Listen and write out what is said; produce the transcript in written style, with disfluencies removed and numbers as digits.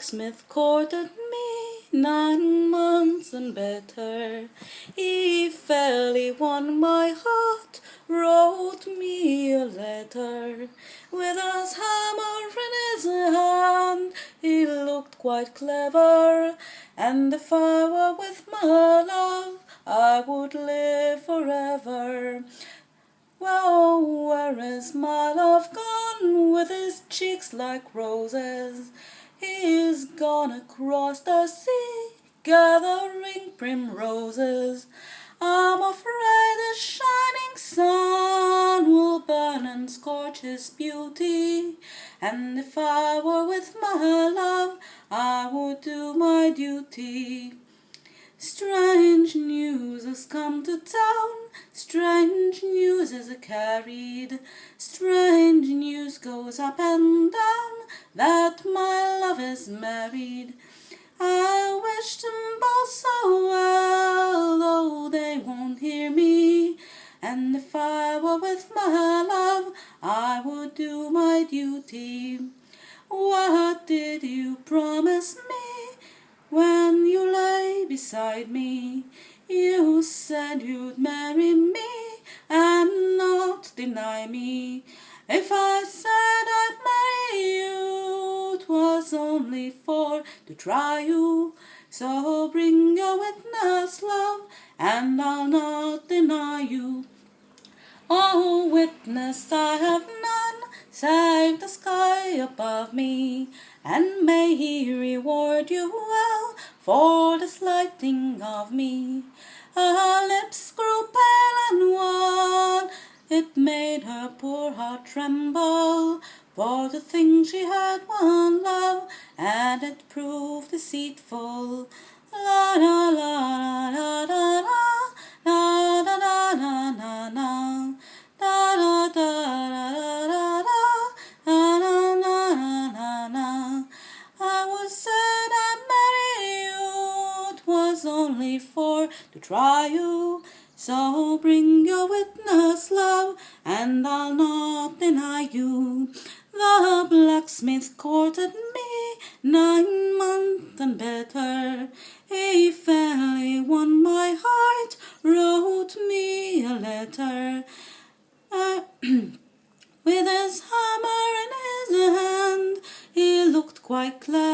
blacksmith courted me 9 months and better. He fairly won my heart, wrote me a letter. With his hammer in his hand, he looked quite clever. And if I were with my love, I would live forever. Well, where is my love gone, with his cheeks like roses? He's gone across the sea, gathering primroses. I'm afraid the shining sun will burn and scorch his beauty. And if I were with my love, I would do my duty. Strange news has come to town, strange news is carried, strange news goes up and down, that my love is married. I wish them both so well, though they won't hear me. And if I were with my love, I would do my duty. What did you promise me when you lay beside me? You said you'd marry me and not deny me. If I said I'd marry you, 'twas only to try you. So bring your witness, love, and I'll not deny you. Oh, witness, I have none save the sky above me, and may he reward you well for the slighting of me. Her lips grew pale and wan, it made her poor heart tremble, for to think she had one love, and it proved deceitful. La la la la la la la la la la la la. Da da da da da da da da da. I would said I'd marry you, 'twas only to try you. So bring your witness, love, and I'll not deny you. The blacksmith courted me 9 months and better. He fairly won my heart, wrote me a letter. With his hammer in his hand, he looked quite clever.